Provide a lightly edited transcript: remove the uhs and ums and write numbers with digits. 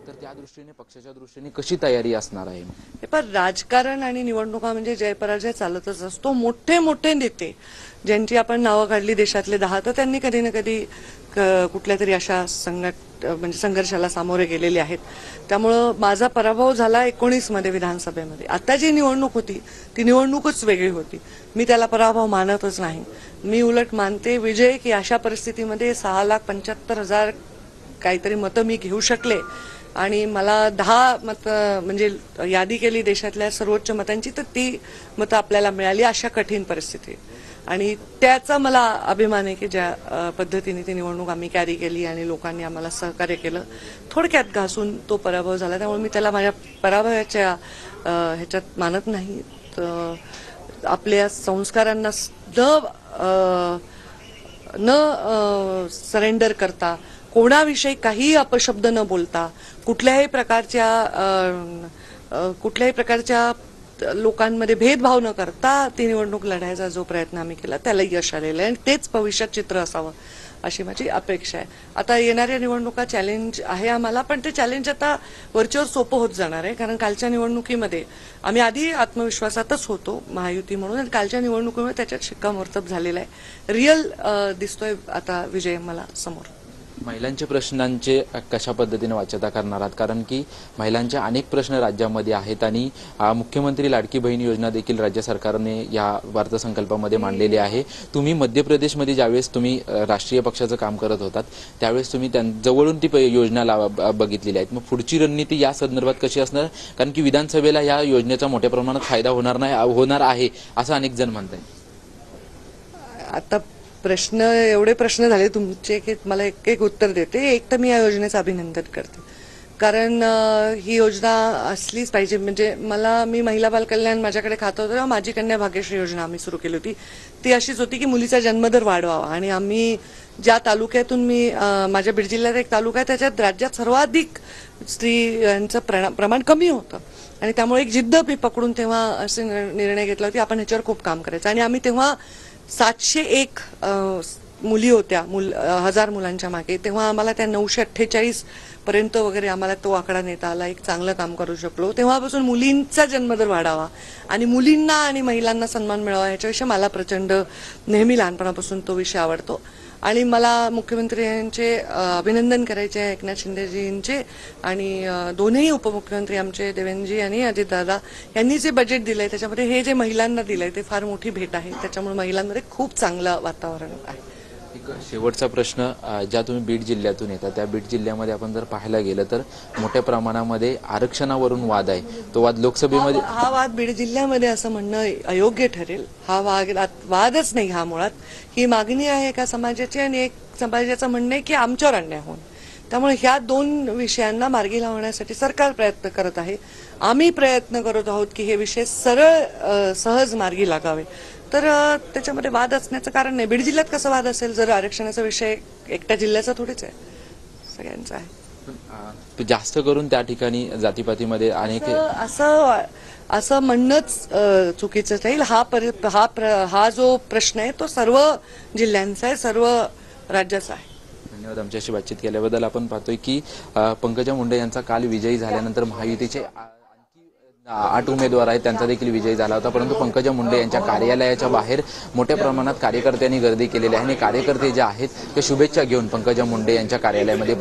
तर त्या दृष्टीने पक्षाच्या दृष्टीने कशी तयारी असणार आहे? पण राजकारण आणि निवडणुका म्हणजे जय पराजय चालतच असतो. मोठे मोठे नेते ज्यांची आपण नावं काढली देशातले 10, तर त्यांनी कधी ना कधी कुठल्या तरी अशा म्हणजे संघर्षाला सामोरे गेलेले आहेत. त्यामुळं माझा पराभव झाला 19 मध्ये विधानसभेमध्ये. आता जी निवडणूक होती ती निवडणूकच वेगळी होती. मी त्याला पराभव मानतच नाही. मी उलट मानते विजय, की अशा परिस्थितीमध्ये 6,75,000 काहीतरी मतं मी घेऊ शकले आणि मला 10 मतं म्हणजे यादी केली देशातल्या सर्वोच्च मतांची, तर ती मतं आपल्याला मिळाली अशा कठीण परिस्थितीत. आणि त्याचा मला अभिमान आहे की ज्या पद्धतीने ती निवडणूक आम्ही कॅरी केली आणि लोकांनी आम्हाला सहकार्य केलं. थोडक्यात घासून तो पराभव झाला, त्यामुळे मी त्याला माझ्या पराभवाच्या ह्याच्यात मानत नाही. आपल्या संस्कारांना न सरेंडर करता, कोणाविषयी काही अपशब्द न बोलता, कुठल्याही प्रकारच्या लोकांमध्ये भेदभाव न करता ती निवडणूक लढायचा जो प्रयत्न आम्ही केला त्याला यश आलेलं आहे आणि तेच भविष्यात चित्र असावं अशी माझी अपेक्षा आहे. आता येणाऱ्या निवडणुका चॅलेंज आहे आम्हाला, पण ते चॅलेंज आता वरच्यावर सोपं होत जाणार आहे. कारण कालच्या निवडणुकीमध्ये आम्ही आधी आत्मविश्वासातच होतो महायुती म्हणून, आणि कालच्या निवडणुकीमुळे त्याच्यात शिक्कामोर्तब झालेला आहे. रिअल दिसतोय आता विजय मला समोर. महिलांच्या प्रश्नांचे कशा पद्धतीने वाच्यता करणार आहात? कारण की महिलांचे अनेक प्रश्न राज्यामध्ये आहेत आणि मुख्यमंत्री लाडकी बहीण योजना देखील राज्य सरकारने या अर्थसंकल्पामध्ये मांडलेली आहे. तुम्ही मध्य प्रदेशमध्ये ज्यावेळेस तुम्ही राष्ट्रीय पक्षाचं काम करत होतात त्यावेळेस तुम्ही जवळून ती योजना बघितलेली आहेत. मग पुढची रणनीती या संदर्भात कशी असणार? कारण की विधानसभेला या योजनेचा मोठ्या प्रमाणात फायदा होणार आहे असं अनेक जण म्हणतात. आता एवढे प्रश्न झाले तुमचे की मला एक उत्तर देते. एक तर मी या योजनेचं अभिनंदन करते, कारण ही योजना असलीच पाहिजे. म्हणजे मी महिला बाल कल्याण माझ्याकडे खातं होतं तेव्हा माझी कन्या भाग्यश्री योजना आम्ही सुरू केली होती. ती अशीच होती की मुलीचा जन्मदर वाढवावा, आणि आम्ही ज्या तालुक्यातून माझ्या बीड जिल्ह्यात एक तालुका आहे त्याच्यात राज्यात सर्वाधिक स्त्रियांचं प्रमाण कमी होतं, आणि त्यामुळे एक जिद्द मी पकडून तेव्हा असे निर्णय घेतला होता आपण ह्याच्यावर खूप काम करायचं. आणि आम्ही तेव्हा 701 मुली होत्या 1000 मुलांच्या मागे. तेव्हा आम्हाला त्या 948 पर्यंत वगैरे आम्हाला तो आकडा नेता आला. एक चांगलं काम करू शकलो. तेव्हापासून मुलींचा जन्मदर वाढावा आणि मुलींना आणि महिलांना सन्मान मिळावा याच्याविषयी मला प्रचंड नेहमी लहानपणापासून तो विषय आवडतो. आणि मला मुख्यमंत्र्यांचे अभिनंदन करायचे आहे, एकनाथ शिंदेजींचे, आणि दोन्ही उपमुख्यमंत्री आमचे देवेंद्रजी आणि अजितदादा यांनी जे बजेट दिलंय त्याच्यामध्ये हे जे महिलांना दिलंय ते फार मोठी भेट आहे. त्याच्यामुळे महिलांमध्ये खूप चांगलं वातावरण आहे. एक शेवटचा प्रश्न, ज्या तुम्ही बीड जिल्ह्यातून येता त्या बीड जिल्ह्यामध्ये आपण जर पाहायला गेलं तर मोठ्या प्रमाणामध्ये आरक्षणावरून वाद आहे. तो वाद लोकसभेमध्ये हा वाद बीड जिल्ह्यामध्ये असं म्हणणं अयोग्य ठरेल. हा वादच नाही. हा मुळात ही मागणी आहे एका समाजाची, आणि एक समाजाचं म्हणणं आहे की आमच्यावर अन्याय होऊन. त्यामुळे ह्या 2 विषयांना मार्गी लावण्यासाठी सरकार प्रयत्न करत आहे. आम्ही प्रयत्न करत आहोत की हे विषय सहज मार्गी लागावे. तर त्याच्यामध्ये वाद असण्याचं कारण नाही. बीड जिल्ह्यात कसं वाद असेल जर आरक्षणाचा विषय एकट्या जिल्ह्याचा थोडीच आहे, सगळ्यांचा आहे. जास्त करून त्या ठिकाणी जातीपातीमध्ये अनेक असं म्हणणंच चुकीचं राहील. हा जो प्रश्न आहे तो सर्व जिल्ह्यांचा आहे, सर्व राज्याचा आहे. धन्यवाद आमच्याशी बातचीत केल्याबद्दल. आपण पाहतोय की पंकजा मुंडे यांचा काल विजयी झाल्यानंतर महायुतीचे 8 उमेदवार आहेत त्यांचा देखील विजय झाला होता, परंतु पंकजा मुंडे यांच्या कार्यालयाच्या बाहेर मोठ्या प्रमाणात कार्यकर्त्यांनी गर्दी केलेली आहे आणि कार्यकर्ते जे आहेत ते शुभेच्छा घेऊन पंकजा मुंडे यांच्या कार्यालयामध्ये